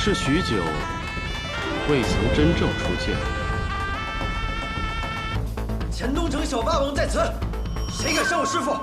世许久，未曾真正出剑。前东城小霸王在此，谁敢伤我师父？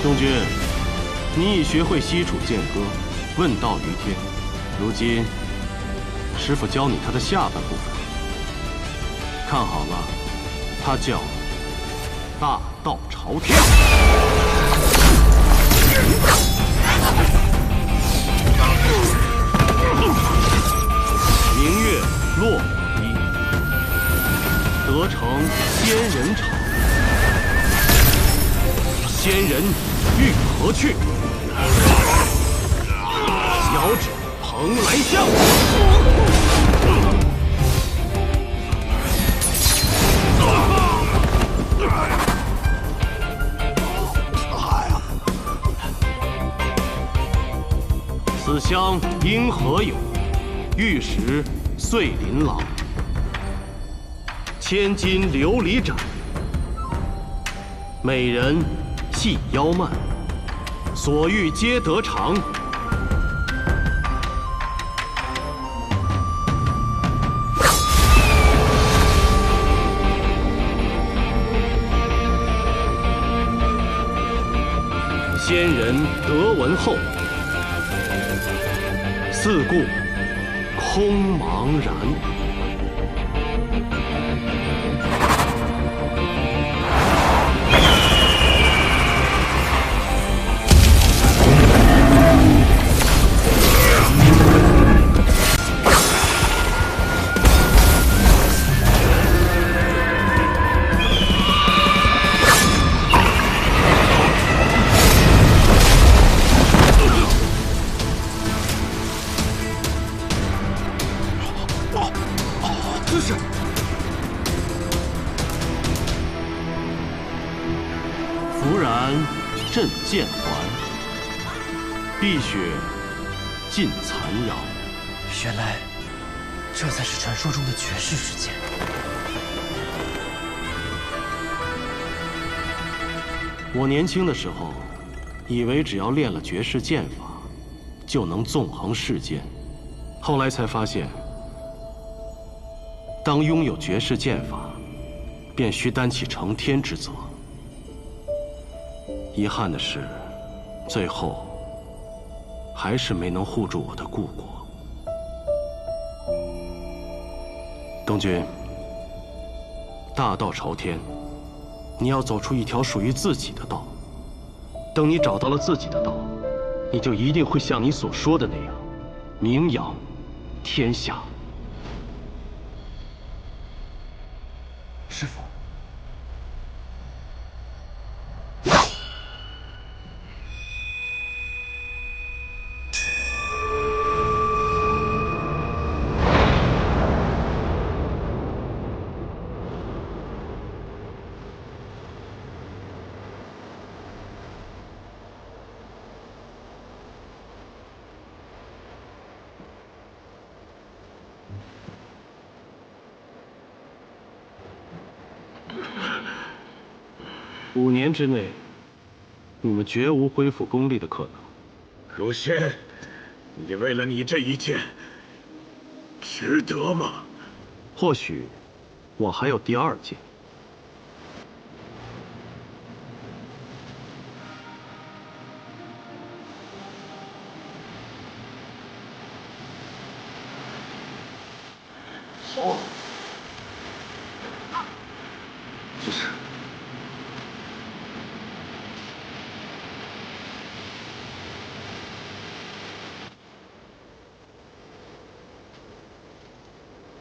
东君，你已学会西楚剑歌，问道于天。如今，师傅教你他的下半部分。看好了，他叫大道朝天。明月落我衣，得成仙人场。 仙人欲何去？遥指蓬莱乡。此乡因何有？玉石碎琳琅，千金琉璃盏，美人。 细腰慢，所欲皆得偿。仙人得闻后，四顾空茫然。 弗然震剑环，碧血尽残阳。原来，这才是传说中的绝世之剑。我年轻的时候，以为只要练了绝世剑法，就能纵横世间。后来才发现，当拥有绝世剑法，便需担起承天之责。 遗憾的是，最后还是没能护住我的故国。东君，大道朝天，你要走出一条属于自己的道。等你找到了自己的道，你就一定会像你所说的那样，名扬天下。师父。 5年之内，你们绝无恢复功力的可能。如仙，你为了你这一剑，值得吗？或许，我还有第2剑。是。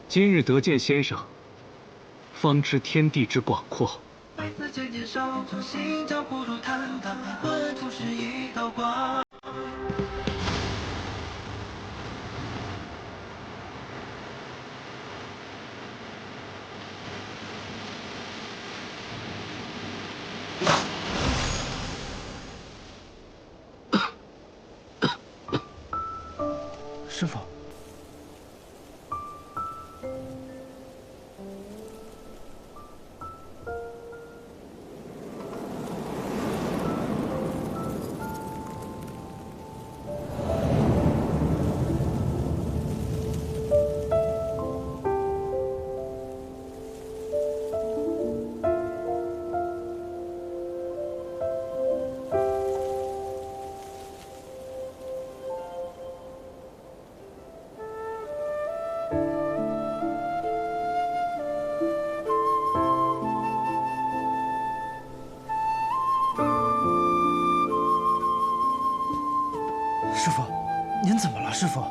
今日得见先生，方知天地之广阔。师傅，师傅，您怎么了，师傅？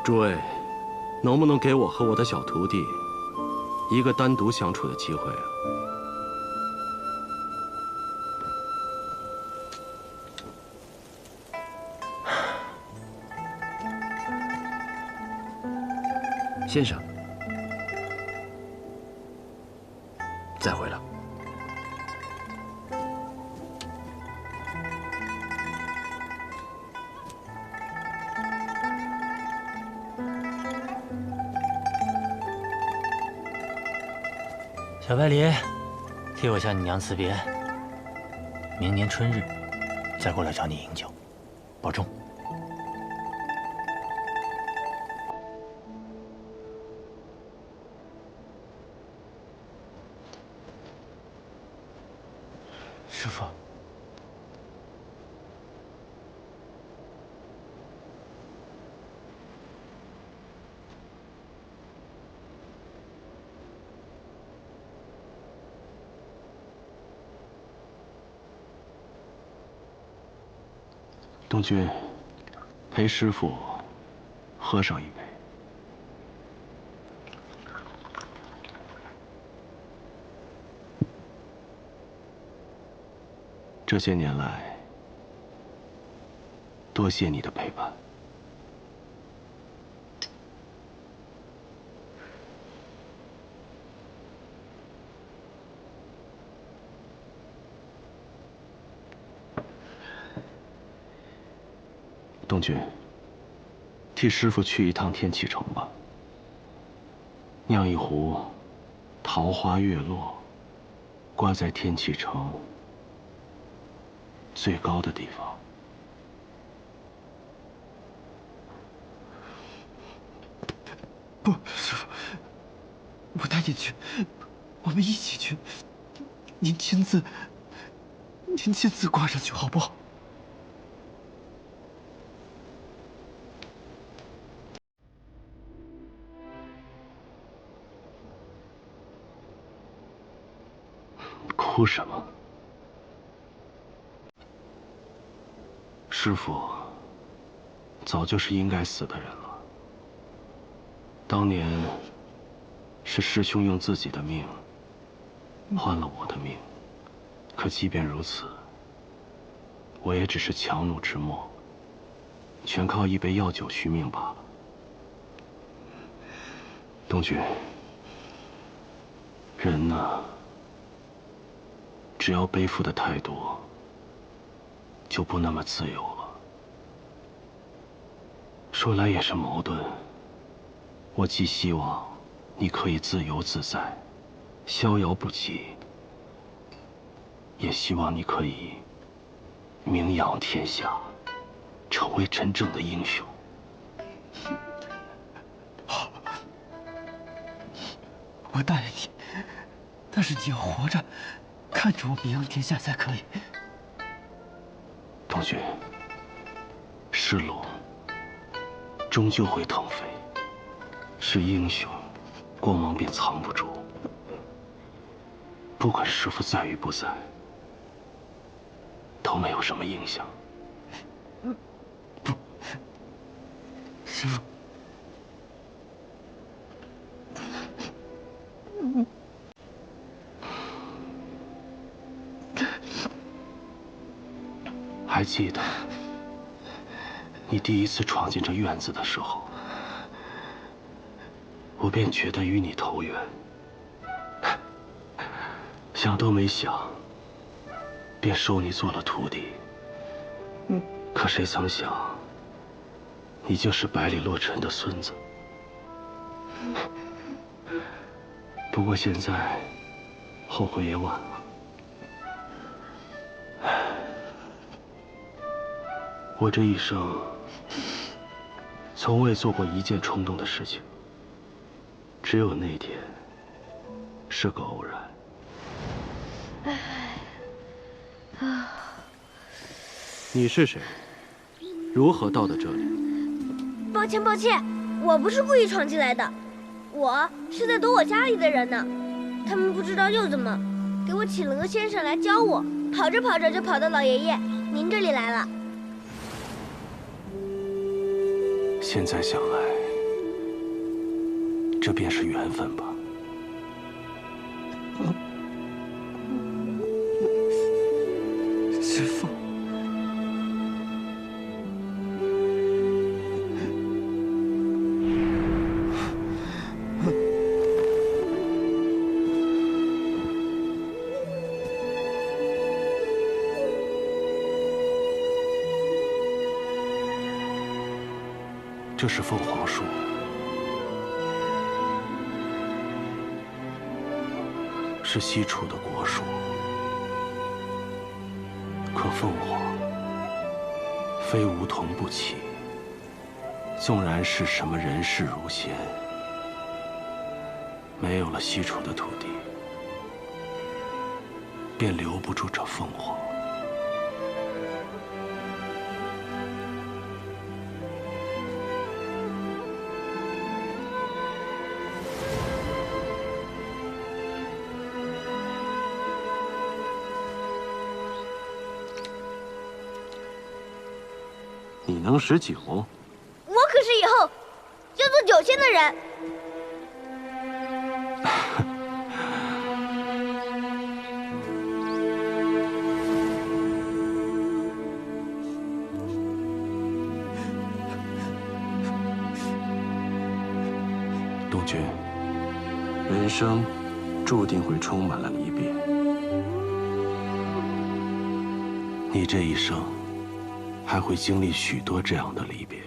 诸位，能不能给我和我的小徒弟一个单独相处的机会啊？先生，再会了。小白梨，替我向你娘辞别。明年春日再过来找你饮酒，保重。师傅，东君，陪师傅喝上一杯。这些年来，多谢你的陪伴。东君，替师傅去一趟天启城吧，酿一壶桃花月落，挂在天启城最高的地方。不，师傅，我带你去，我们一起去。您亲自挂上去，好不好？哭什么？师傅早就是应该死的人了。当年是师兄用自己的命换了我的命，可即便如此，我也只是强弩之末，全靠一杯药酒续命罢了。东君，人呢，只要背负的太多，就不那么自由了。说来也是矛盾，我既希望你可以自由自在，逍遥不羁，也希望你可以名扬天下，成为真正的英雄。好，我答应你，但是你要活着，看着我名扬天下才可以。东君，是龙，终究会腾飞；是英雄，光芒便藏不住。不管师父在与不在，都没有什么影响。不，师父。 还记得你第一次闯进这院子的时候，我便觉得与你投缘，想都没想，便收你做了徒弟。可谁曾想，你竟是百里洛尘的孙子。不过现在，后悔也晚了。 我这一生，从未做过一件冲动的事情，只有那天是个偶然。你是谁？如何到的这里？抱歉，抱歉，我不是故意闯进来的，我是在躲我家里的人呢。他们不知道又怎么，给我请了个先生来教我，跑着跑着就跑到老爷爷您这里来了。 现在想来，这便是缘分吧。师父，这是凤凰树，是西楚的国树。可凤凰非梧桐不起，纵然是什么人世如仙，没有了西楚的土地，便留不住这凤凰。 你能识酒？我可是以后要做酒仙的人。东君，人生注定会充满了离别。你这一生。 还会经历许多这样的离别。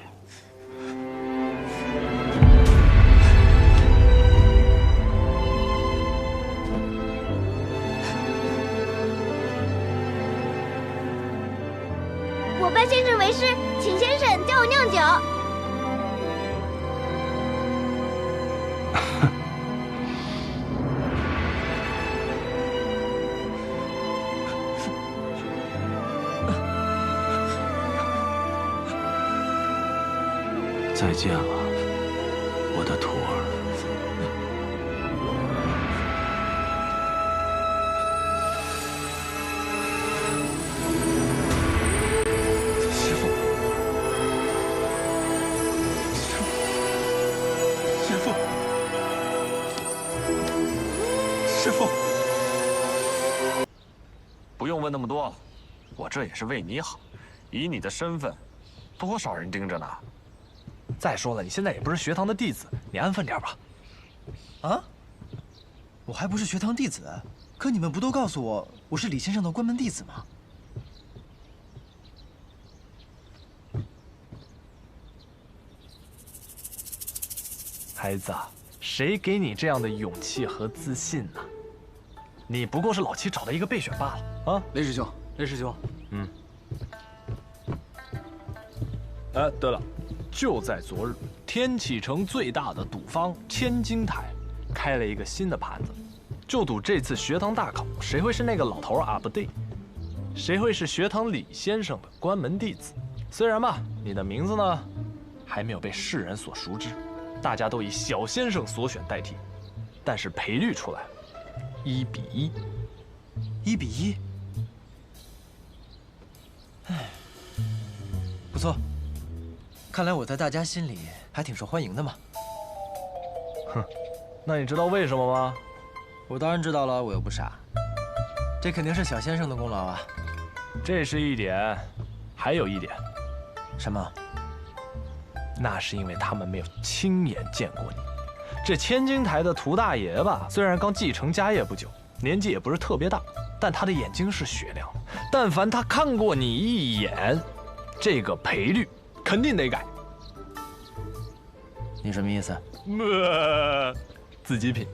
我拜先生为师，请先生教我酿酒。再见了，我的徒儿。师父，师父，师父，不用问那么多，我这也是为你好。以你的身份，多少人盯着呢？ 再说了，你现在也不是学堂的弟子，你安分点吧。啊？我还不是学堂弟子，可你们不都告诉我我是李先生的关门弟子吗？孩子，谁给你这样的勇气和自信呢？你不过是老七找的一个备选罢了啊！雷师兄，雷师兄，哎，对了。 就在昨日，天启城最大的赌坊千金台开了一个新的盘子，就赌这次学堂大考谁会是那个老头阿不对，谁会是学堂李先生的关门弟子。虽然吧，你的名字呢，还没有被世人所熟知，大家都以小先生所选代替，但是赔率出来了，1比1。1比1。哎，不错，看来我在大家心里还挺受欢迎的嘛。哼，那你知道为什么吗？我当然知道了，我又不傻。这肯定是小先生的功劳啊。这是一点，还有一点。什么？那是因为他们没有亲眼见过你。这千金台的涂大爷吧，虽然刚继承家业不久，年纪也不是特别大，但他的眼睛是雪亮的。但凡他看过你一眼，这个赔率肯定得改。你什么意思？自己品。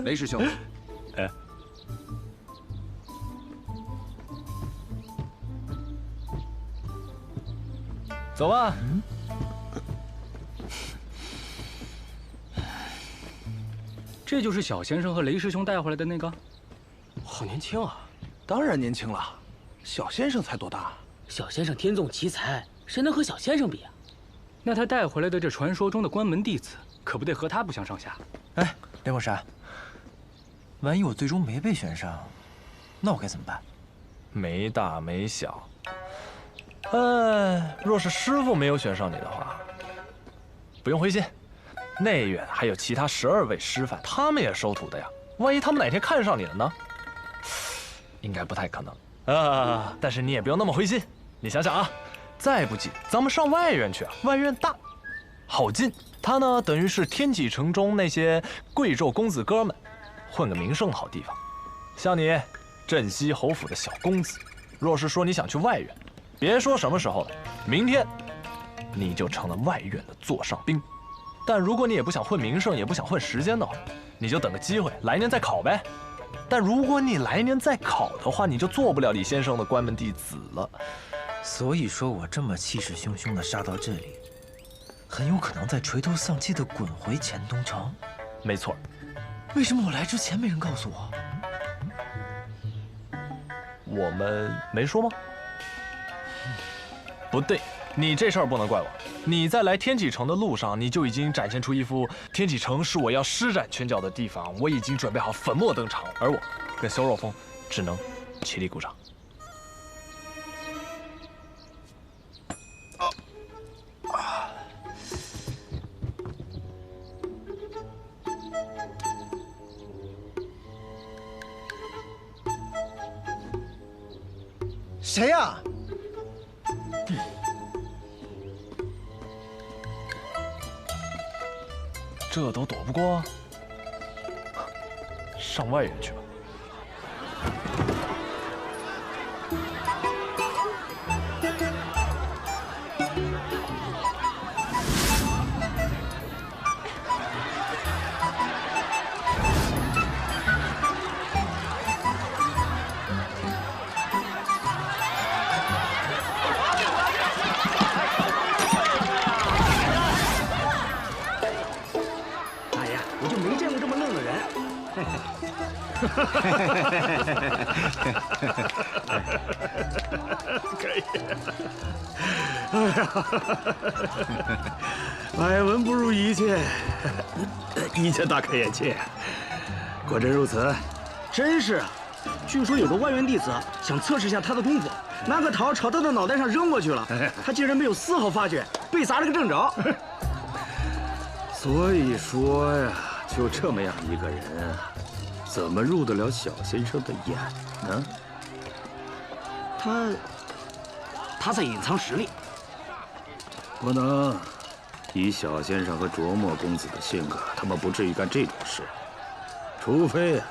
雷师兄，哎，走吧。这就是小先生和雷师兄带回来的那个，好年轻啊！当然年轻了，小先生才多大？小先生天纵奇才，谁能和小先生比啊？那他带回来的这传说中的关门弟子，可不得和他不相上下？哎，雷国山，万一我最终没被选上，那我该怎么办？没大没小。若是师傅没有选上你的话，不用灰心。内院还有其他12位师范，他们也收徒的呀。万一他们哪天看上你了呢？应该不太可能啊。但是你也不用那么灰心。你想想啊，再不济咱们上外院去啊，外院大，好进。它呢，等于是天启城中那些贵胄公子哥们混个名声的好地方。像你镇西侯府的小公子，若是说你想去外院，别说什么时候了，明天你就成了外院的座上宾。但如果你也不想混名声，也不想混时间的话，你就等个机会，来年再考呗。但如果你来年再考的话，你就做不了李先生的关门弟子了。所以说我这么气势汹汹地杀到这里，很有可能再垂头丧气地滚回钱东城。没错。为什么我来之前没人告诉我？我们没说吗？不对，你这事儿不能怪我。你在来天启城的路上，你就已经展现出一副天启城是我要施展拳脚的地方，我已经准备好粉墨登场，而我跟萧若风只能起立鼓掌。谁呀？这都躲不过，上外院去吧。可以。哎呀，百闻不如一见，一见大开眼界。果真如此？真是啊！据说有个外院弟子想测试一下他的功夫，拿个桃朝他的脑袋上扔过去了，他竟然没有丝毫发觉，被砸了个正着。所以说呀，就这么样一个人，怎么入得了小先生的眼呢？他在隐藏实力。不能，以小先生和卓墨公子的性格，他们不至于干这种事。除非，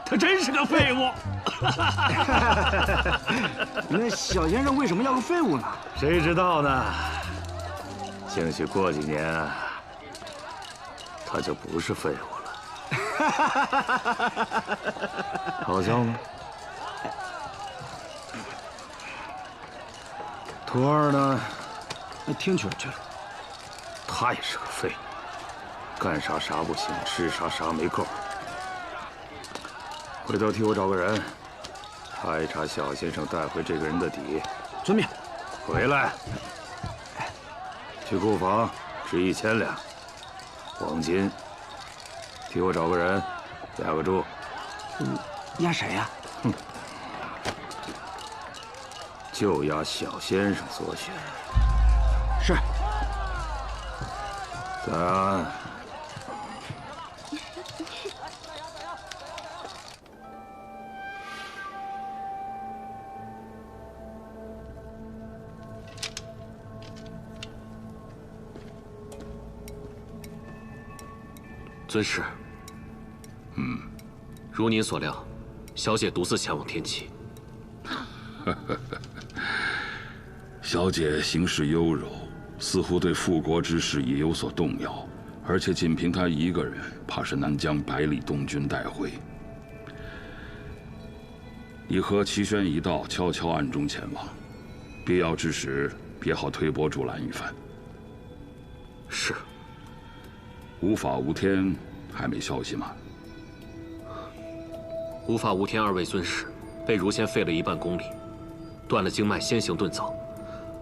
他真是个废物。那小先生为什么要个废物呢？谁知道呢？兴许过几年啊，他就不是废物了。好笑吗？徒儿呢？听去了。他也是个废物，干啥啥不行，吃啥啥没够。回头替我找个人，查一查小先生带回这个人的底。遵命。回来。去库房支1000两黄金，替我找个人押个注。押谁呀？哼，就押小先生所选。是。在案。尊师，如您所料，小姐独自前往天齐。小姐行事优柔，似乎对复国之事也有所动摇，而且仅凭她一个人，怕是难将100里东军带回。你和齐宣一道悄悄暗中前往，必要之时，别好推波助澜一番。是。无法无天还没消息吗？无法无天2位尊师被如仙废了1半功力，断了经脉，先行遁走，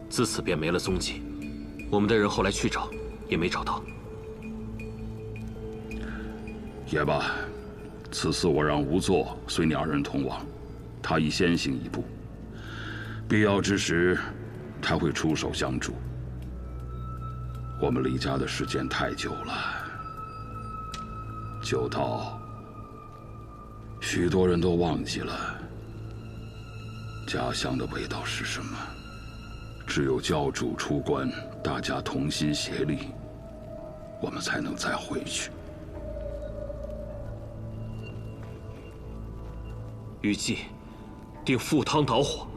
自此便没了踪迹。我们的人后来去找，也没找到。也罢，此次我让仵作随2人同往，他已先行一步，必要之时，他会出手相助。我们李家的时间太久了，久到许多人都忘记了家乡的味道是什么。只有教主出关，大家同心协力，我们才能再回去。雨季定赴汤蹈火，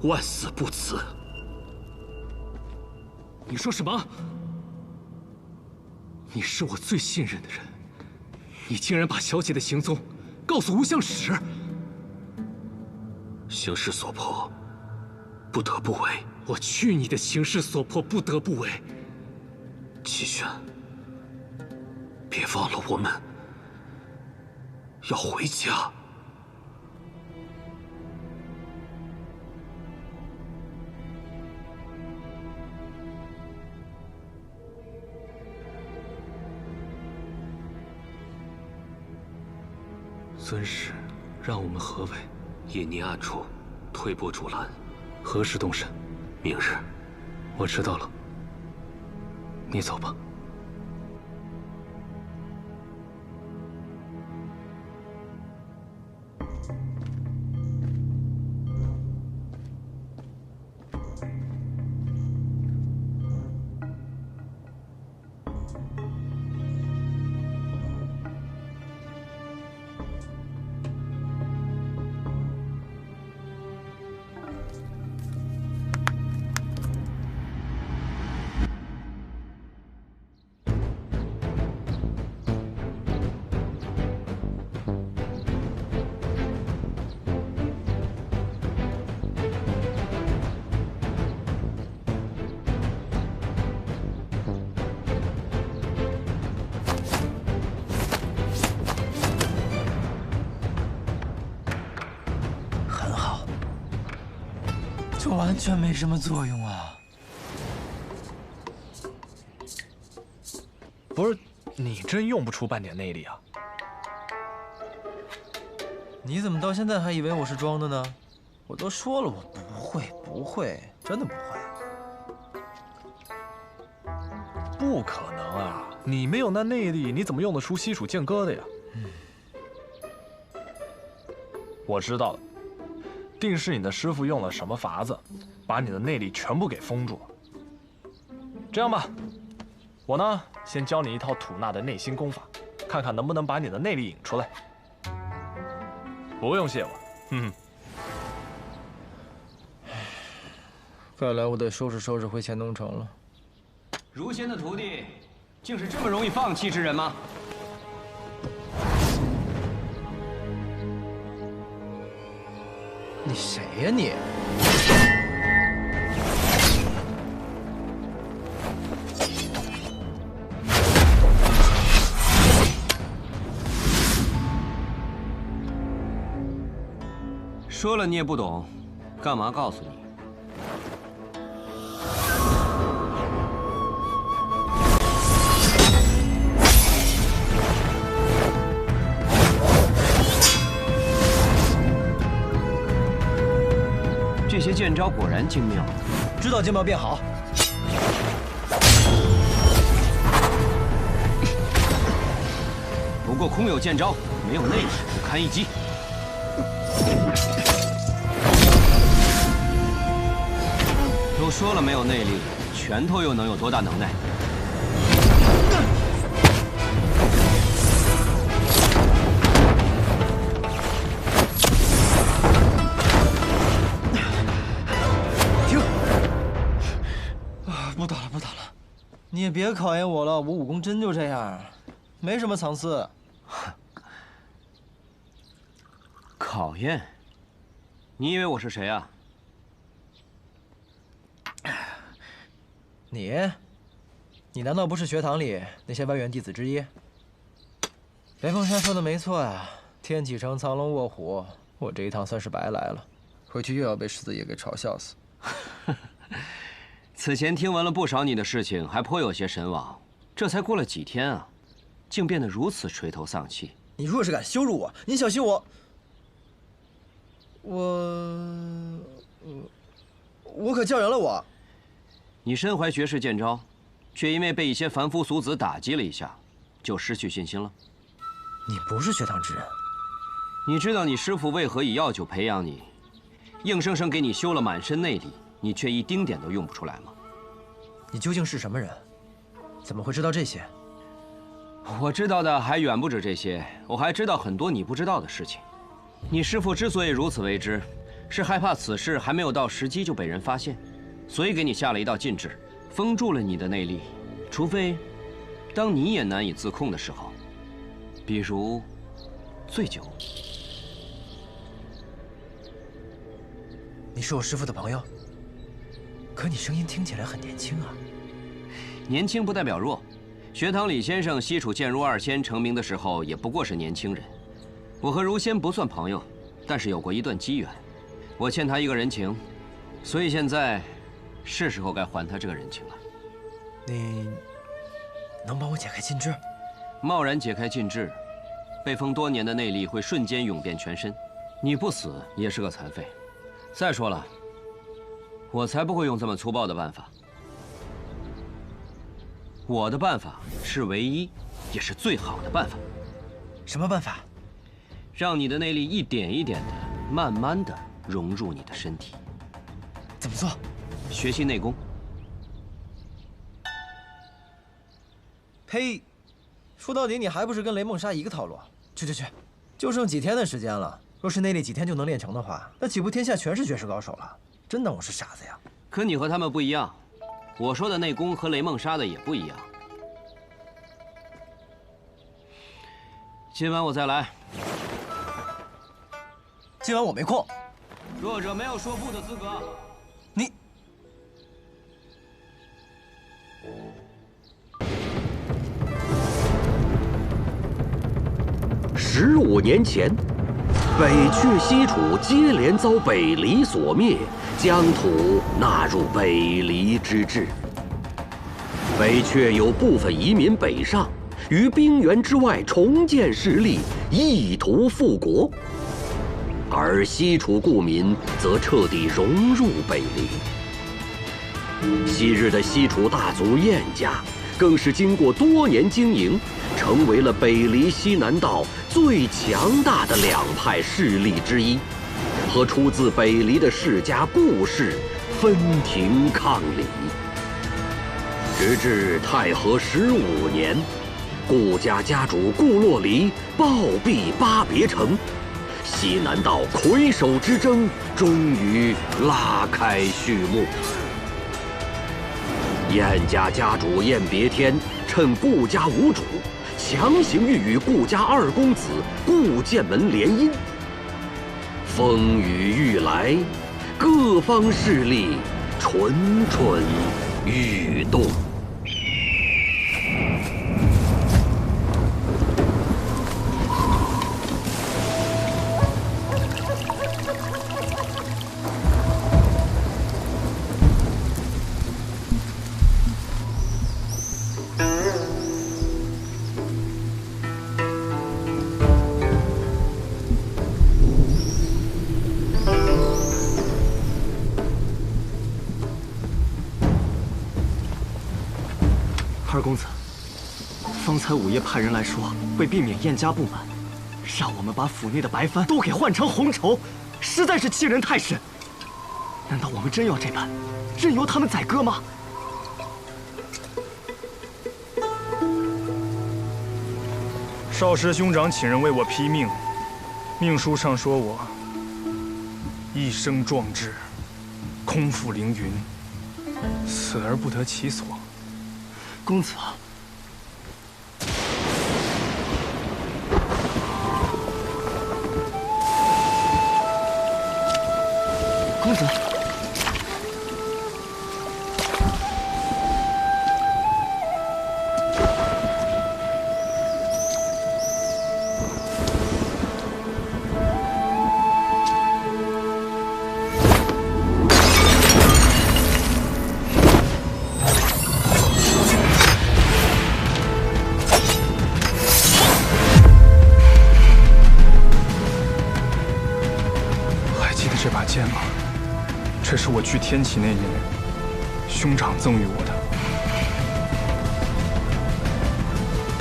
万死不辞。你说什么？你是我最信任的人，你竟然把小姐的行踪告诉吴相使！形势所迫，不得不为。我去你的形势所迫，不得不为！齐宣，别忘了我们要回家。尊师，让我们何为？隐匿暗处，推波助澜。何时动身？明日。我知道了。你走吧。这完全没什么作用啊！不是，你真用不出半点内力啊！你怎么到现在还以为我是装的呢？我都说了，我不会，真的不会。不可能啊！你没有那内力，你怎么用得出西楚剑歌的呀？我知道了。定是你的师傅用了什么法子，把你的内力全部给封住了。这样吧，我呢先教你一套吐纳的内心功法，看看能不能把你的内力引出来。不用谢我。看来我得收拾收拾回乾东城了。如仙的徒弟，竟是这么容易放弃之人吗？你谁呀你？说了你也不懂，干嘛告诉你？这些剑招果然精妙，知道精妙便好。不过空有剑招，没有内力，不堪一击。都说了没有内力，拳头又能有多大能耐？停！不打了，不打了。你也别考验我了，我武功真就这样，没什么藏私。考验？你以为我是谁啊？你难道不是学堂里那些外院弟子之一？雷凤山说的没错呀，天启城藏龙卧虎，我这一趟算是白来了，回去又要被世子爷给嘲笑死。此前听闻了不少你的事情，还颇有些神往。这才过了几天啊，竟变得如此垂头丧气。你若是敢羞辱我，你小心我。我可教扬了我。你身怀绝世剑招，却因为被一些凡夫俗子打击了一下，就失去信心了。你不是学堂之人，你知道你师父为何以药酒培养你，硬生生给你修了满身内力，你却一丁点都用不出来吗？你究竟是什么人？怎么会知道这些？我知道的还远不止这些，我还知道很多你不知道的事情。你师父之所以如此为之，是害怕此事还没有到时机就被人发现，所以给你下了一道禁制，封住了你的内力，除非当你也难以自控的时候，比如醉酒。你是我师父的朋友，可你声音听起来很年轻啊。年轻不代表弱，学堂李先生西楚剑如二仙成名的时候也不过是年轻人。我和如仙不算朋友，但是有过一段机缘，我欠他一个人情，所以现在是时候该还他这个人情了。你能帮我解开禁制？贸然解开禁制，被封多年的内力会瞬间涌遍全身，你不死也是个残废。再说了，我才不会用这么粗暴的办法。我的办法是唯一，也是最好的办法。什么办法？让你的内力一点一点的、慢慢的融入你的身体。怎么做？学习内功。呸！说到底，你还不是跟雷梦莎一个套路？去，就剩几天的时间了。若是内力几天就能练成的话，那岂不天下全是绝世高手了？真当我是傻子呀？可你和他们不一样，我说的内功和雷梦莎的也不一样。今晚我再来。今晚我没空。弱者没有说不的资格。你15年前，北阙西楚接连遭北黎所灭，疆土纳入北黎之治。北阙有部分移民北上，于冰原之外重建势力，意图复国。而西楚故民则彻底融入北黎。昔日的西楚大族晏家，更是经过多年经营，成为了北黎西南道最强大的两派势力之一，和出自北黎的世家顾氏分庭抗礼。直至太和15年，顾家家主顾洛离暴毙巴别城，西南道魁首之争终于拉开序幕。晏家家主晏别天趁顾家无主，强行欲与顾家二公子顾剑门联姻。风雨欲来，各方势力蠢蠢欲动。二公子，方才五爷派人来说，为避免燕家不满，让我们把府内的白帆都给换成红绸，实在是欺人太甚。难道我们真要这般，任由他们宰割吗？少师兄长请人为我批命，命书上说我一生壮志，空负凌云，死而不得其所。公子，公子。这把剑吗？这是我去天启那年，兄长赠予我的。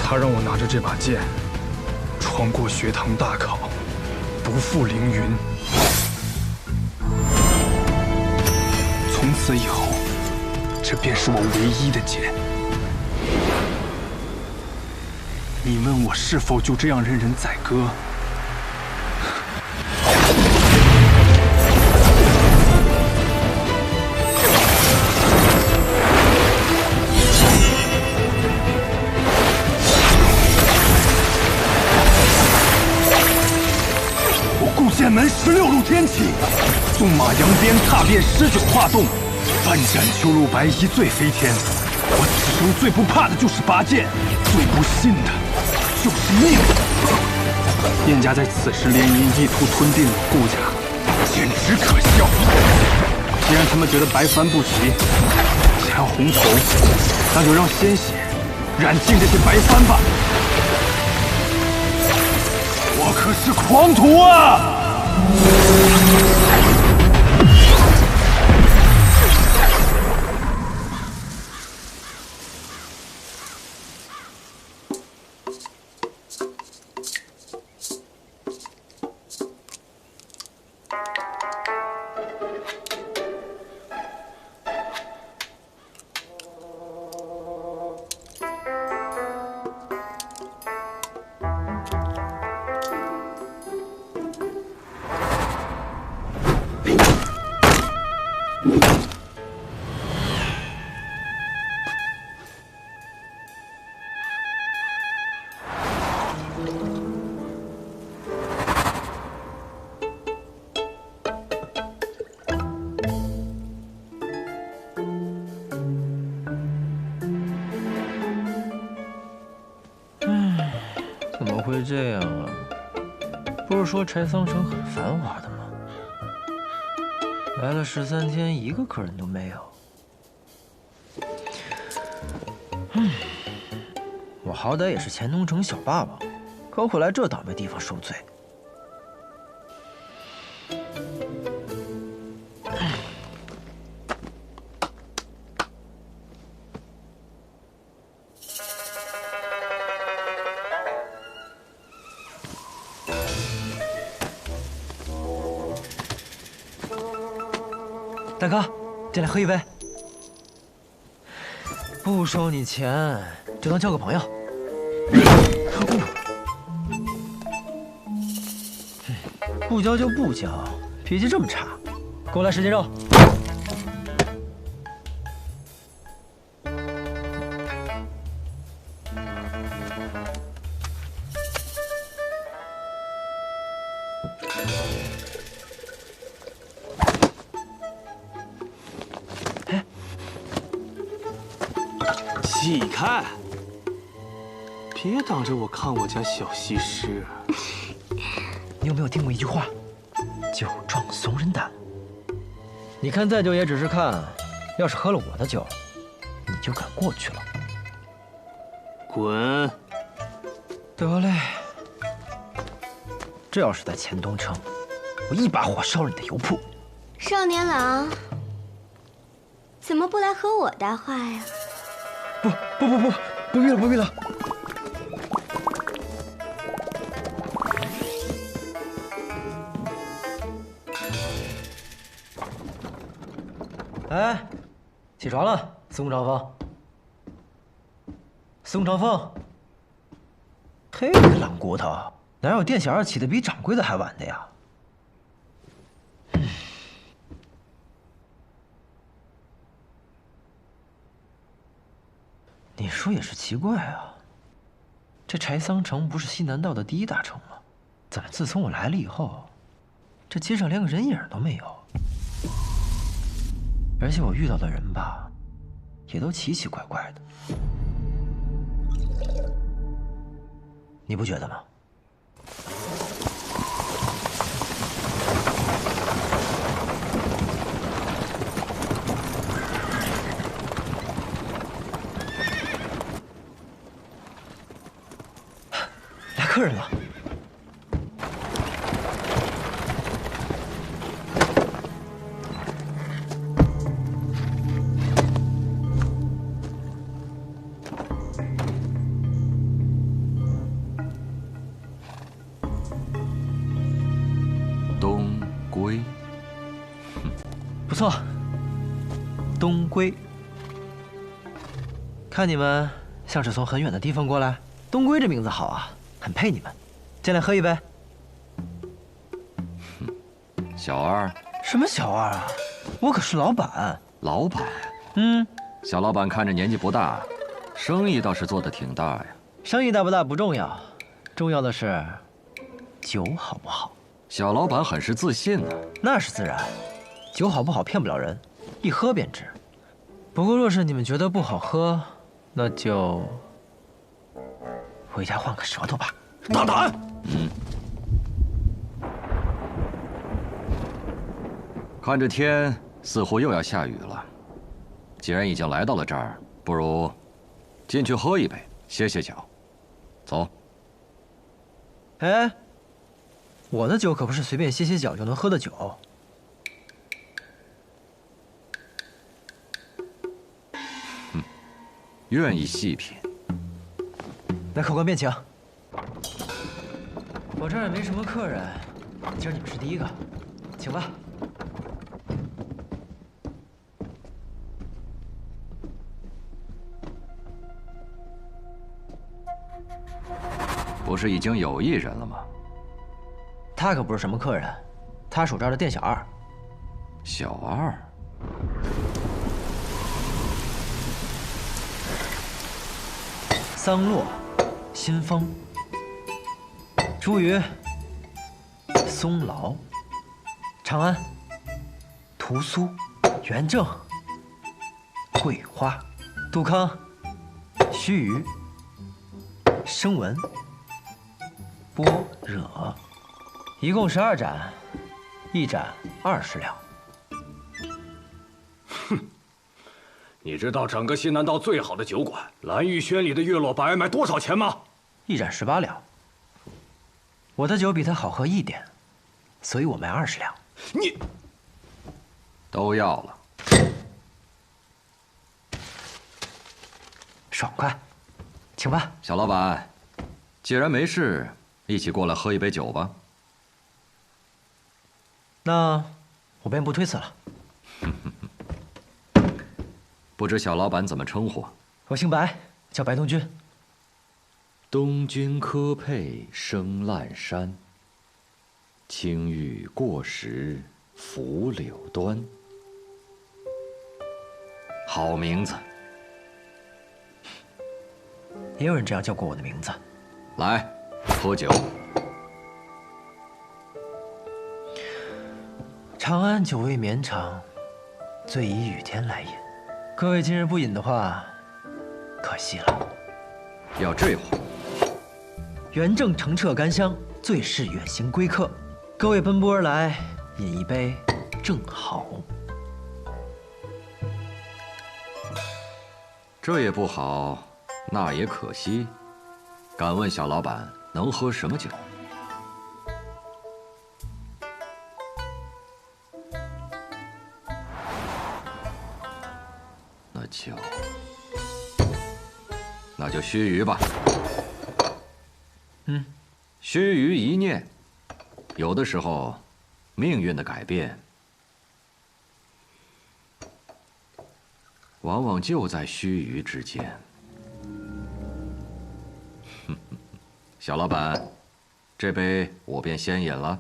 他让我拿着这把剑，闯过学堂大考，不负凌云。从此以后，这便是我唯一的剑。你问我是否就这样任人宰割？剑门16路天启，纵马扬鞭，踏遍19画洞，翻斩秋露白衣最飞天。我此生最不怕的就是拔剑，最不信的就是命。燕家在此时联姻，意图吞并顾家，简直可笑。既然他们觉得白帆不齐，想要红绸，那就让鲜血染尽这些白帆吧。我可是狂徒啊！怎么会这样啊？不是说柴桑城很繁华的吗？来了13天，一个客人都没有。我好歹也是钱东城小霸王，可会来这倒霉地方受罪。大哥，进来喝一杯。不收你钱，就当交个朋友。不交就不交，脾气这么差，给我来10斤肉。起开！别挡着我看我家小西施。你有没有听过一句话？酒壮怂人胆。你看再酒也只是看，要是喝了我的酒，你就敢过去了。滚！得嘞。这要是在钱东城，我一把火烧了你的油铺。少年郎，怎么不来和我搭话呀？不必了，不必了。哎，起床了，宋长风。宋长风，嘿，懒骨头，哪有店小二起的比掌柜的还晚的呀？你说也是奇怪啊，这柴桑城不是西南道的第一大城吗？怎么自从我来了以后，这街上连个人影都没有？而且我遇到的人吧，也都奇奇怪怪的，你不觉得吗？来客人了。东归，不错，东归。看你们像是从很远的地方过来，东归这名字好啊，很配你们。进来喝一杯。小二？什么小二啊？我可是老板。老板？小老板看着年纪不大，生意倒是做得挺大呀。生意大不大不重要，重要的是酒好不好。小老板很是自信呢。那是自然，酒好不好骗不了人，一喝便知。不过若是你们觉得不好喝，那就回家换个舌头吧。大胆！看这天似乎又要下雨了，既然已经来到了这儿，不如进去喝一杯，歇歇脚。走。哎，我的酒可不是随便歇歇脚就能喝的酒。愿意细品。来，客官便请。我这儿也没什么客人，今儿你们是第一个，请吧。不是已经有一人了吗？他可不是什么客人，他属这儿的店小二。小二。桑洛、新风、朱鱼、松劳、长安、屠苏、元正、桂花、杜康、须臾、声闻、般若，一共12盏，一盏20两。你知道整个西南道最好的酒馆蓝玉轩里的月落白卖多少钱吗？一盏18两。我的酒比它好喝一点，所以我卖20两。你都要了，爽快，请吧。小老板，既然没事，一起过来喝一杯酒吧。那我便不推辞了。不知小老板怎么称呼？我姓白，叫白东君。东君科佩生烂山，青玉过时拂柳端。好名字。也有人这样叫过我的名字。来，喝酒。长安久未绵长，最以雨天来饮。各位今日不饮的话，可惜了。要这话。元正澄澈甘香，最是远行归客。各位奔波而来，饮一杯正好。这也不好，那也可惜。敢问小老板能喝什么酒？那就那就须臾吧。嗯，须臾一念，有的时候，命运的改变，往往就在须臾之间。小老板，这杯我便先饮了。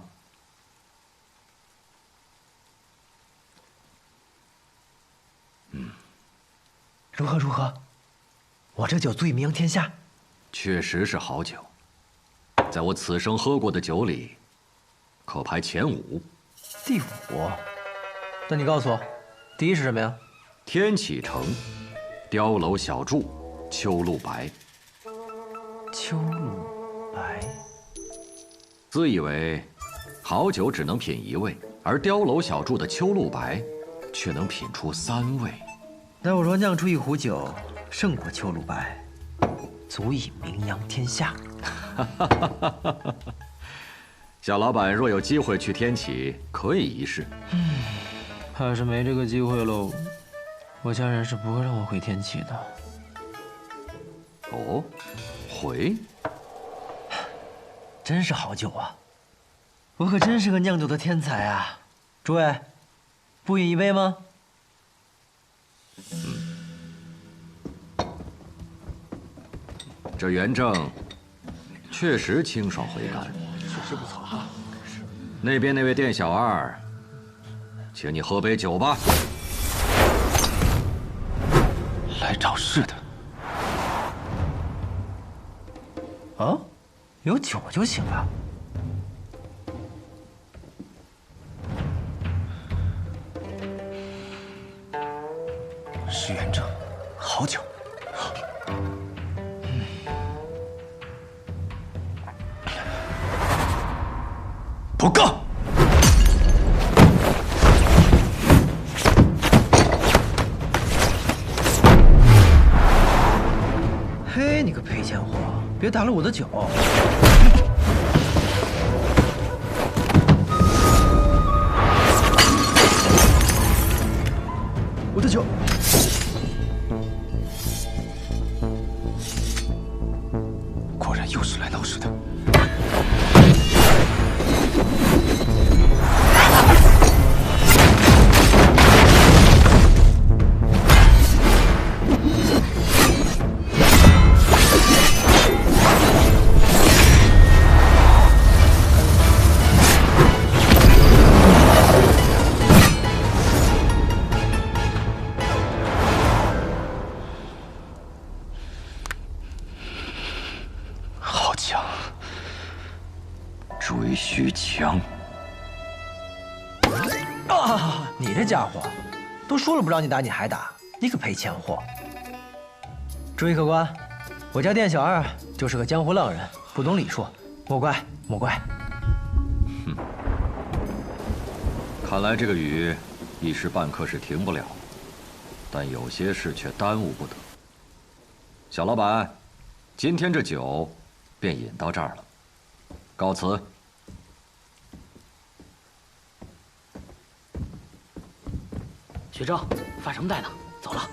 如何如何？我这酒最名天下。确实是好酒，在我此生喝过的酒里，可排前5。第5？那你告诉我，第1是什么呀？天启城，碉楼小筑，秋露白。秋露白。自以为好酒只能品1味，而碉楼小筑的秋露白，却能品出3味。那我若酿出一壶酒，胜过秋露白，足以名扬天下。小老板若有机会去天启，可以一试。怕是没这个机会喽。我家人是不会让我回天启的。哦，回？真是好酒啊！我可真是个酿酒的天才啊！诸位，不饮一杯吗？这元正确实清爽回甘，确实不错哈。那边那位店小二，请你喝杯酒吧。来找事的。啊，有酒就行了。是元正，好酒。不够。嘿，你个赔钱货，别打了我的酒！我的酒！果然又是来闹事的。追须强啊！你这家伙，都说了不让你打，你还打，你个赔钱货！注意客官，我家店小二就是个江湖浪人，不懂礼数，莫怪莫怪。看来这个雨一时半刻是停不了，但有些事却耽误不得。小老板，今天这酒便饮到这儿了，告辞。学正，发什么呆呢？走了。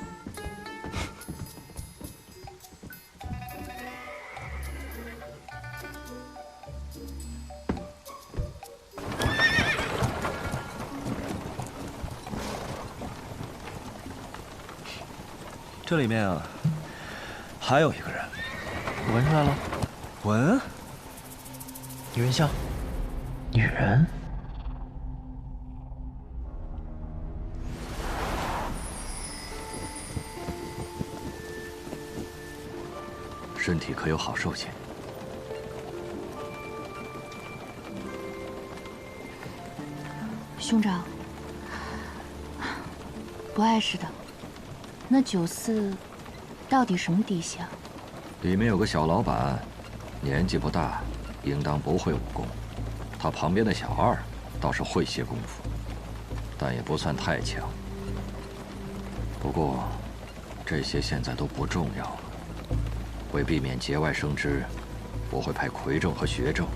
这里面啊，还有一个人，我闻出来了。闻？女人香，女人。身体可有好受些？兄长，不碍事的。那酒肆到底什么底下？里面有个小老板，年纪不大，应当不会武功。他旁边的小二倒是会些功夫，但也不算太强。不过，这些现在都不重要了。为避免节外生枝，我会派魁正和学正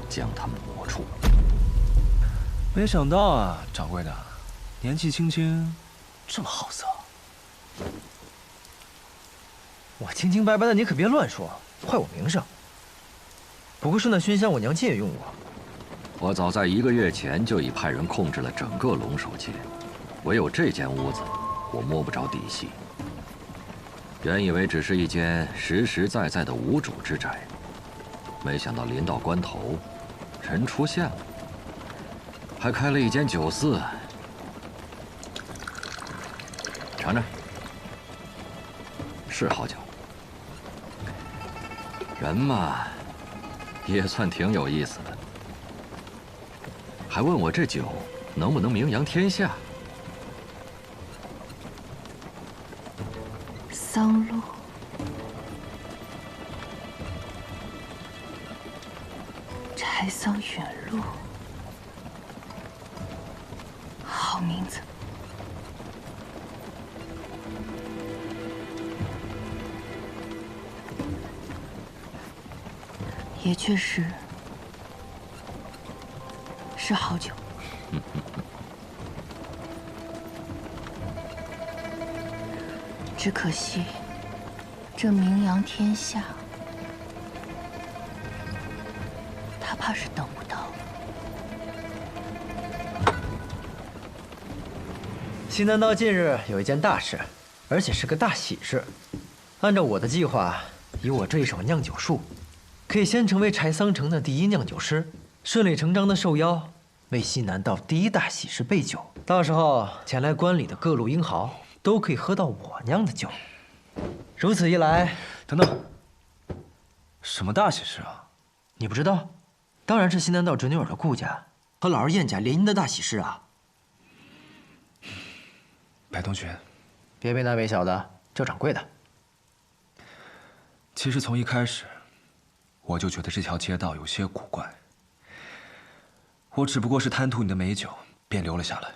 将他们抹除。没想到啊，掌柜的，年纪轻轻，这么好色。我清清白白的，你可别乱说，坏我名声。不过是那熏香，我娘亲也用过。我早在1个月前就已派人控制了整个龙首界，唯有这间屋子，我摸不着底细。原以为只是一间实实在在的无主之宅，没想到临到关头，人出现了，还开了一间酒肆。尝尝，是好酒。人嘛，也算挺有意思的。还问我这酒能不能名扬天下？桑露，柴桑远路，好名字。也确实是好酒。只可惜，这名扬天下，他怕是等不到。西南道近日有一件大事，而且是个大喜事。按照我的计划，以我这一手酿酒术，可以先成为柴桑城的第一酿酒师，顺理成章的受邀为西南道第一大喜事备酒。到时候前来观礼的各路英豪都可以喝到我酿的酒。如此一来，等等，什么大喜事啊？你不知道？当然是西南道侄女儿的顾家和老儿燕家联姻的大喜事啊！白同学，别为大为小的，叫掌柜的。其实从一开始，我就觉得这条街道有些古怪。我只不过是贪图你的美酒，便留了下来。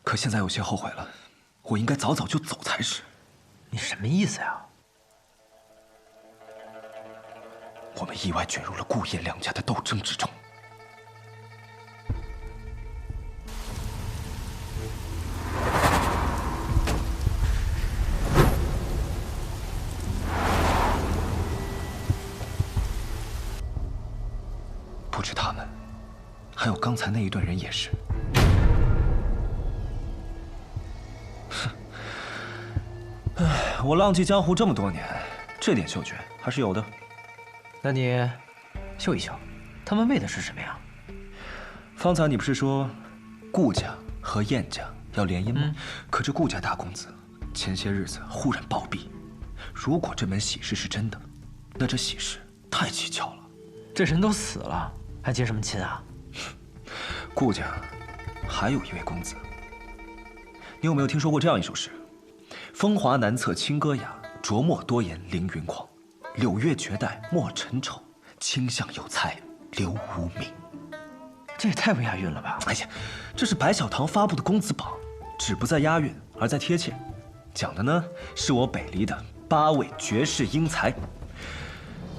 可现在有些后悔了，我应该早早就走才是。你什么意思呀？我们意外卷入了顾燕两家的斗争之中。不止他们，还有刚才那一队人也是。哼，唉，我浪迹江湖这么多年，这点嗅觉还是有的。那你秀一秀，他们为的是什么呀？方才你不是说顾家和燕家要联姻吗？可这顾家大公子前些日子忽然暴毙，如果这门喜事是真的，那这喜事太蹊跷了。这人都死了，还结什么亲啊？顾家还有一位公子，你有没有听说过这样一首诗？风华难测清歌雅，琢墨多言凌云狂。柳月绝代莫尘愁，清香有才留无名。这也太不押韵了吧！哎呀，这是白小堂发布的公子榜，只不在押韵，而在贴切。讲的呢，是我北离的8位绝世英才：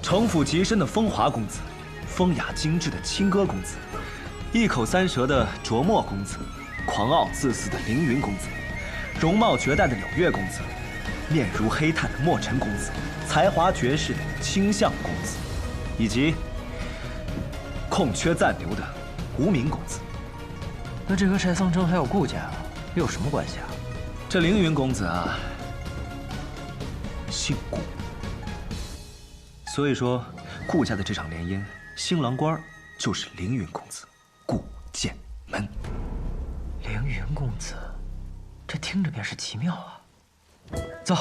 城府极深的风华公子，风雅精致的清歌公子，一口三舌的琢墨公子，狂傲自私的凌云公子，容貌绝代的柳月公子，面如黑炭的墨尘公子，才华绝世的清相公子，以及空缺暂留的无名公子。那这和柴桑城还有顾家又有什么关系啊？这凌云公子啊，姓顾，所以说顾家的这场联姻，新郎官就是凌云公子顾剑门。凌云公子，这听着便是奇妙啊！走，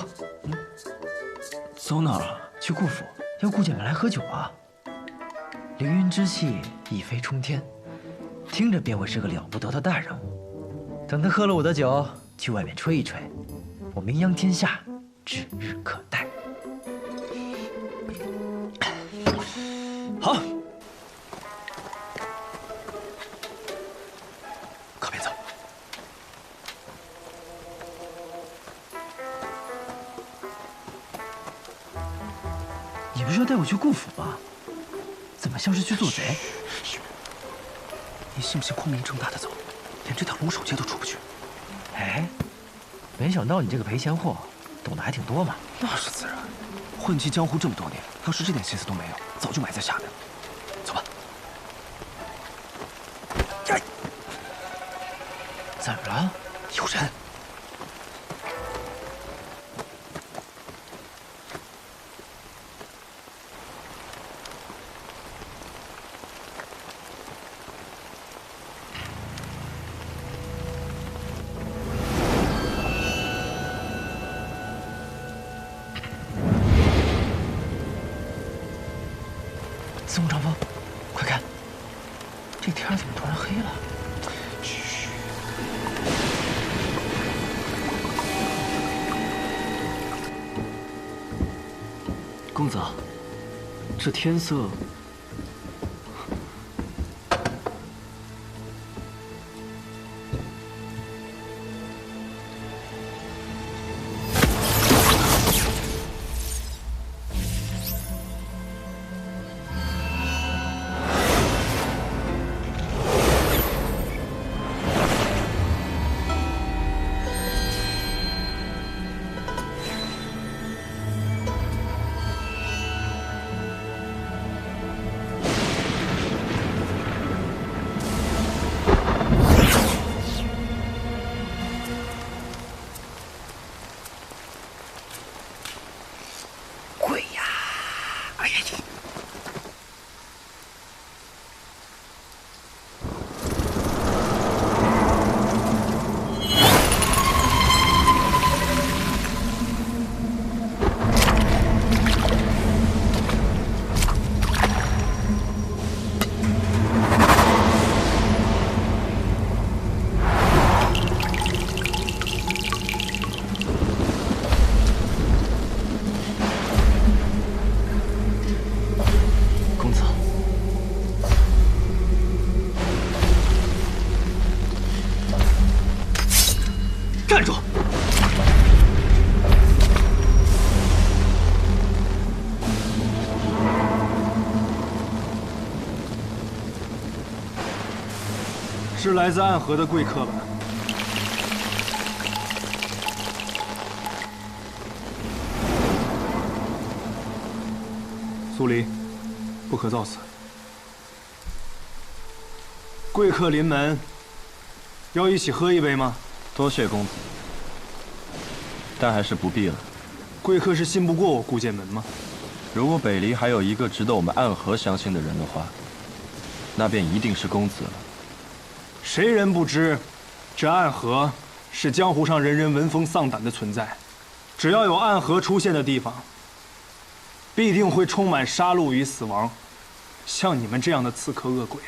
走哪儿啊？去顾府，要顾剑门来喝酒啊！凌云之气一飞冲天，听着便会是个了不得的大人物。等他喝了我的酒，去外面吹一吹，我名扬天下指日可待。好，可别走。你不是要带我去顾府吗？怎么像是去做贼？你信不信光明正大的走，连这条龙首街都出不去？哎，没想到你这个赔钱货懂得还挺多嘛。那是自然。混迹江湖这么多年，要是这点心思都没有，早就埋在下面了。走吧。呀！怎么了？有人！司空长风，快看，这天怎么突然黑了？嘘。公子，这天色……鬼呀！哎呀！公子，站住！是来自暗河的贵客吧？苏黎，不可造次。贵客临门，要一起喝一杯吗？多谢公子，但还是不必了。贵客是信不过我顾剑门吗？如果北离还有一个值得我们暗河相信的人的话，那便一定是公子了。谁人不知，这暗河是江湖上人人闻风丧胆的存在。只要有暗河出现的地方，必定会充满杀戮与死亡。像你们这样的刺客恶鬼，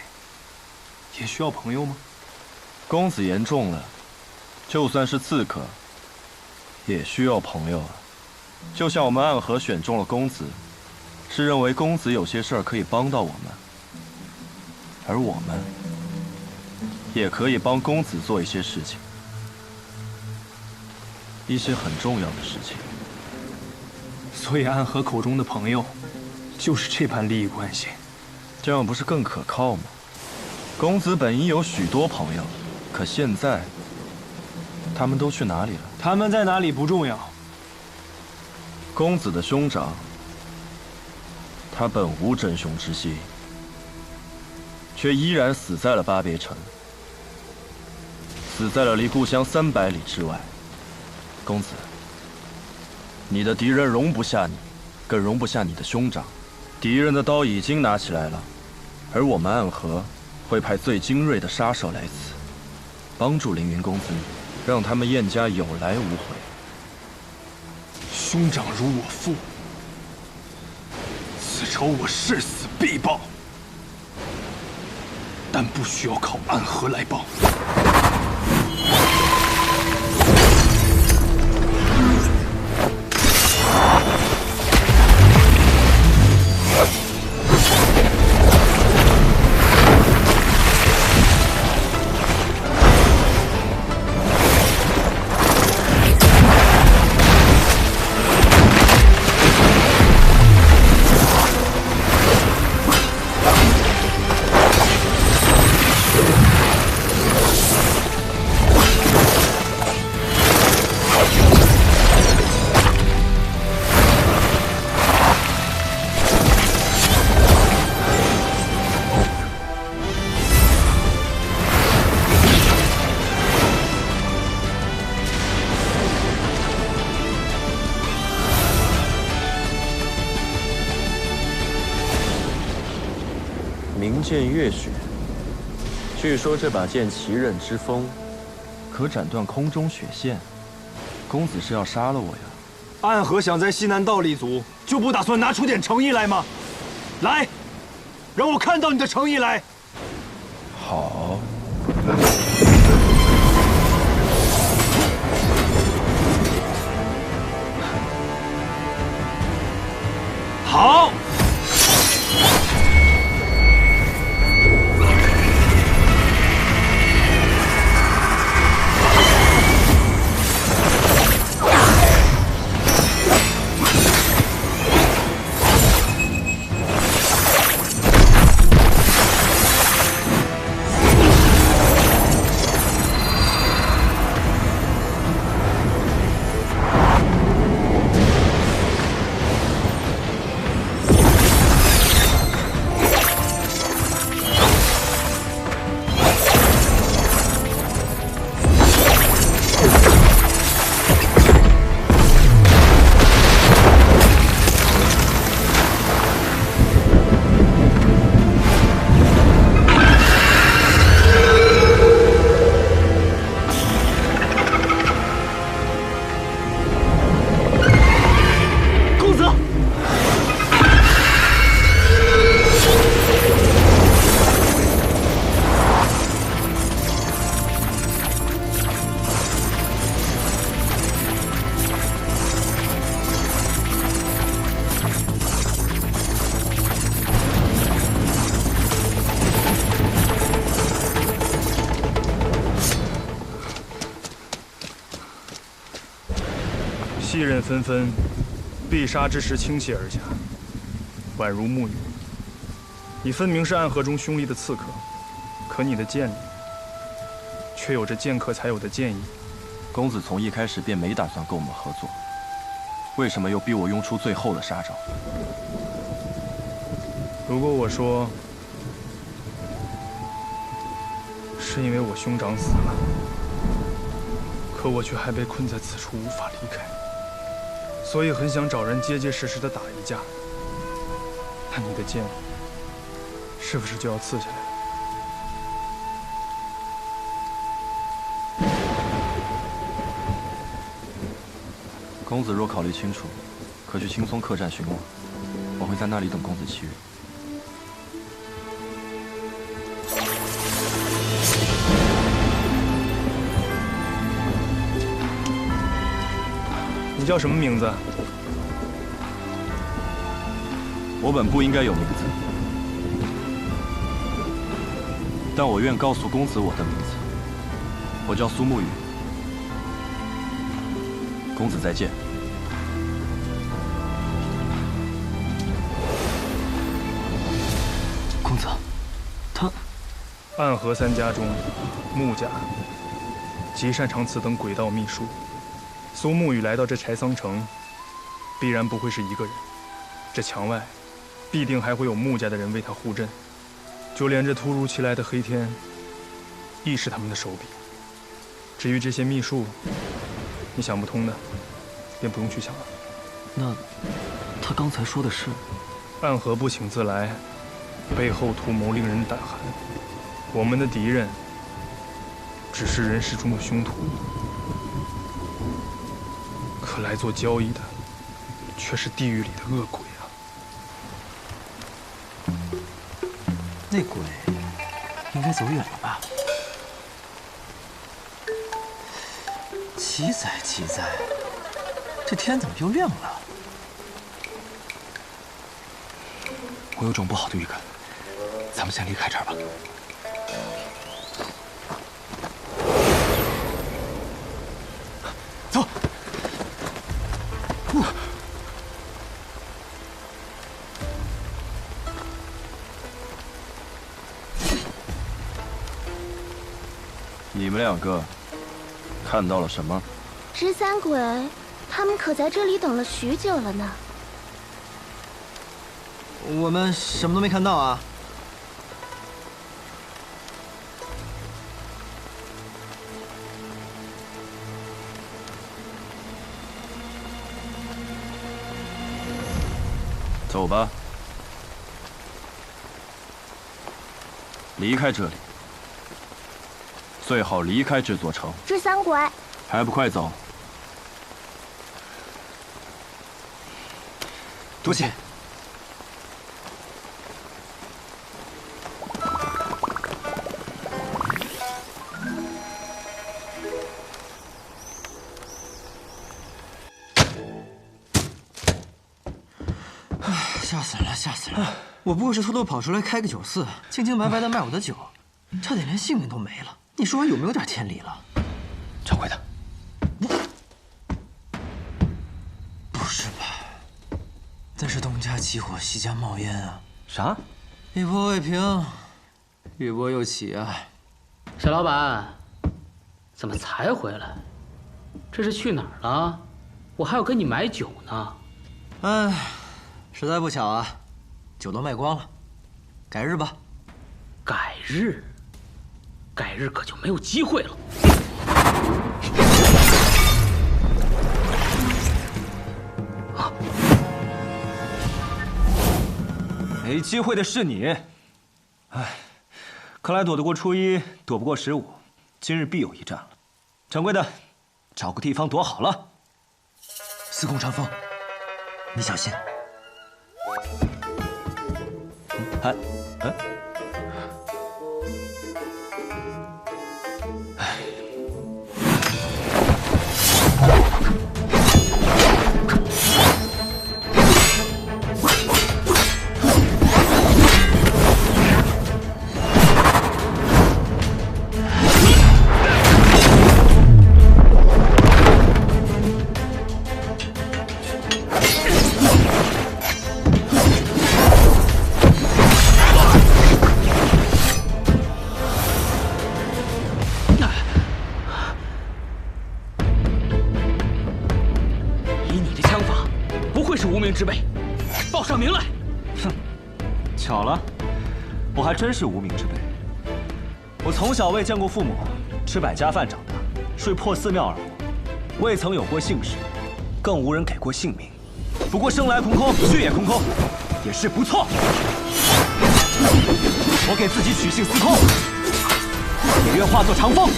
也需要朋友吗？公子言重了，就算是刺客，也需要朋友啊。就像我们暗河选中了公子，是认为公子有些事儿可以帮到我们，而我们也可以帮公子做一些事情，一些很重要的事情。所以暗河口中的朋友，就是这般利益关系。这样不是更可靠吗？公子本应有许多朋友，可现在他们都去哪里了？他们在哪里不重要。公子的兄长，他本无真凶之心，却依然死在了巴别城，死在了离故乡300里之外。公子，你的敌人容不下你，更容不下你的兄长。敌人的刀已经拿起来了，而我们暗河会派最精锐的杀手来此，帮助凌云公子，让他们燕家有来无回。兄长如我父，此仇我誓死必报，但不需要靠暗河来报。剑月雪。据说这把剑奇刃之锋，可斩断空中雪线。公子是要杀了我呀？暗河想在西南道立足，就不打算拿出点诚意来吗？来，让我看到你的诚意来。好。好。细刃纷纷，必杀之时倾泻而下，宛如沐雨。你分明是暗河中凶厉的刺客，可你的剑里却有着剑客才有的剑意。公子从一开始便没打算跟我们合作，为什么又逼我用出最后的杀招？如果我说是因为我兄长死了，可我却还被困在此处无法离开，所以很想找人结结实实的打一架。那你的剑是不是就要刺下来了？公子若考虑清楚，可去青松客栈寻我，我会在那里等公子7日。你叫什么名字？我本不应该有名字，但我愿告诉公子我的名字。我叫苏沐雨。公子再见。公子，他暗河3家中，穆家极擅长此等诡道秘术。苏沐雨来到这柴桑城，必然不会是一个人。这墙外，必定还会有穆家的人为他护阵。就连这突如其来的黑天，亦是他们的手笔。至于这些秘术，你想不通的，便不用去想了。那他刚才说的是？暗河不请自来，背后图谋令人胆寒。我们的敌人，只是人世中的凶徒。可来做交易的，却是地狱里的恶鬼啊！那鬼应该走远了吧？奇哉奇哉，这天怎么又亮了？我有种不好的预感，咱们先离开这儿吧。走。你们2个看到了什么？十三鬼，他们可在这里等了许久了呢。我们什么都没看到啊。走吧。离开这里，最好离开这座城。这三鬼，还不快走！多谢。吓死人了，吓死人了！我不过是偷偷跑出来开个酒肆，清清白白的卖我的酒，差点连性命都没了。你说我有没有点天理了？掌柜的，不是吧？那是东家起火，西家冒烟啊！啥？一波未平，一波又起啊！小老板，怎么才回来？这是去哪儿了？我还要跟你买酒呢。哎，实在不巧啊，酒都卖光了，改日吧。改日？改日可就没有机会了。没机会的是你。哎，看来躲得过初一，躲不过15，今日必有一战了。掌柜的，找个地方躲好了。司空长风，你小心。之辈，报上名来。哼，巧了，我还真是无名之辈。我从小未见过父母，吃百家饭长大，睡破寺庙而活，未曾有过姓氏，更无人给过姓名。不过生来空空，去也空空，也是不错。我给自己取姓司空，也愿化作长风，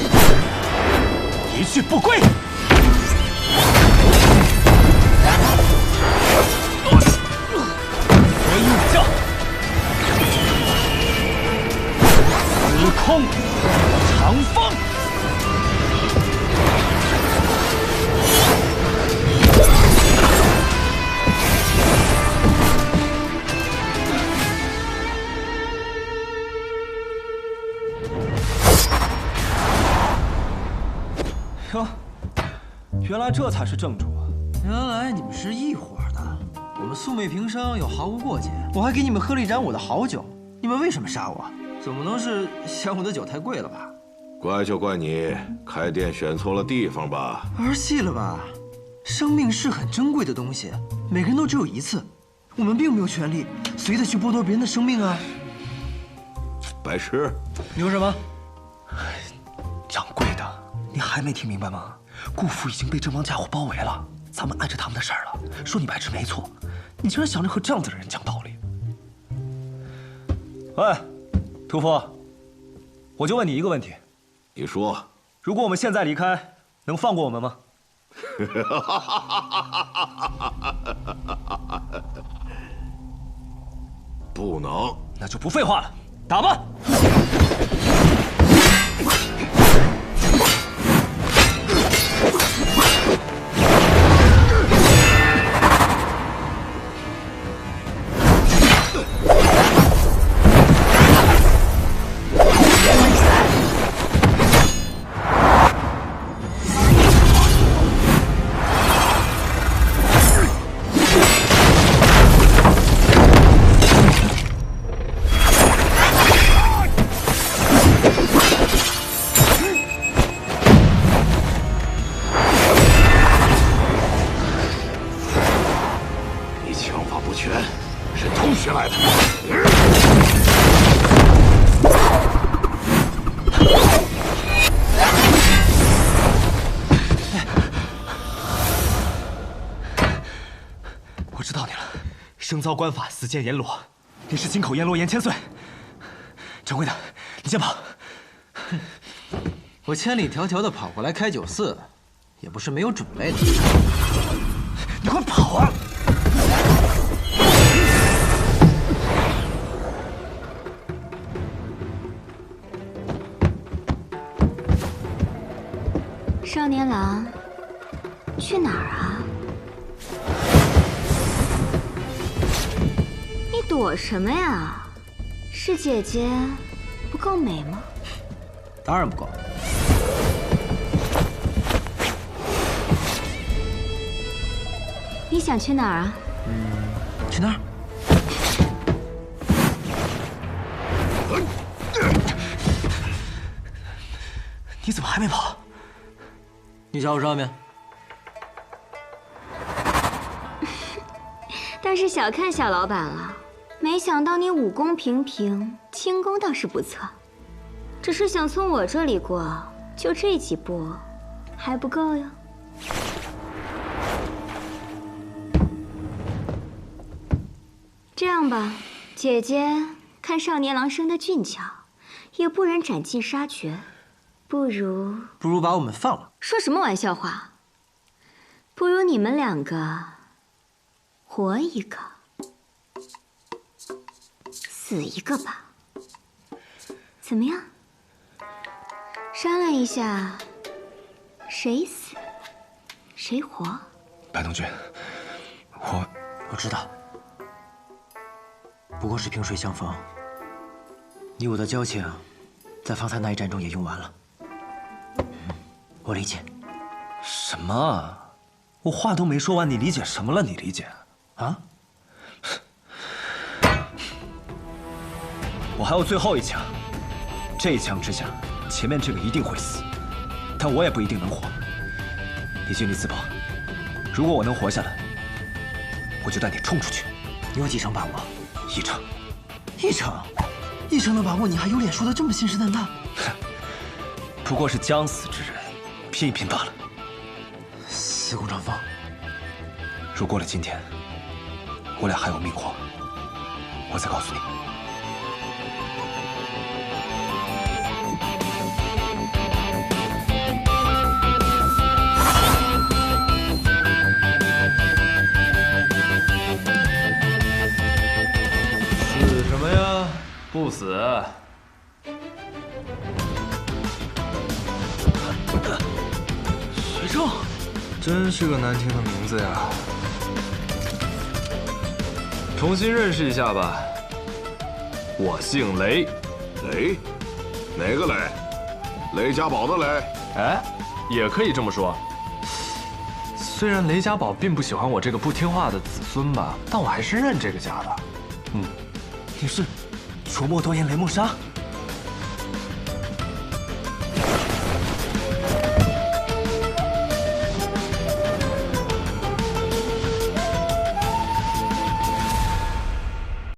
一去不归。武将，司空长风。哟，原来这才是正主啊！原来你们是一伙的。我们素昧平生，又毫无过节，我还给你们喝了一盏我的好酒，你们为什么杀我？总不能是嫌我的酒太贵了吧？怪就怪你开店选错了地方吧？儿戏了吧？生命是很珍贵的东西，每个人都只有一次，我们并没有权利随意去剥夺别人的生命啊！白痴，你说什么？掌柜的，你还没听明白吗？顾府已经被这帮家伙包围了，咱们碍着他们的事儿了。说你白痴没错，你竟然想着和这样子的人讲道理。喂，屠夫，我就问你一个问题，你说，如果我们现在离开，能放过我们吗？不能。那就不废话了，打吧！深遭官法，死谏阎罗，你是金口阎罗严千岁。掌柜的，你先跑！我千里迢迢的跑过来开94，也不是没有准备的。你快跑啊！少年郎，去哪儿啊？你躲什么呀？是姐姐不够美吗？当然不够。你想去哪儿啊？去那儿。你怎么还没跑？你找我上面。倒是小看小老板了，没想到你武功平平，轻功倒是不错。只是想从我这里过，就这几步，还不够哟。这样吧，姐姐看少年郎生得俊俏，也不忍斩尽杀绝，不如把我们放了。说什么玩笑话？不如你们两个活一个，死一个吧。怎么样？商量一下，谁死谁活？白东君，我知道，不过是萍水相逢。你我的交情，在方才那一战中也用完了。我理解。什么？我话都没说完，你理解什么了？你理解？啊？我还有最后一枪，这一枪之下，前面这个一定会死，但我也不一定能活。你尽力自保，如果我能活下来，我就带你冲出去。你有几成把握？1成。1成的把握，你还有脸说得这么信誓旦旦？不过是将死之人，拼一拼罢了。司空长风，如过了今天，我俩还有命活，我再告诉你。死什么呀？不死。徐正，真是个难听的名字呀。重新认识一下吧。我姓雷。雷？哪个雷？雷家宝的雷？哎，也可以这么说。虽然雷家宝并不喜欢我这个不听话的子孙吧，但我还是认这个家的。你是琢磨多言雷梦莎？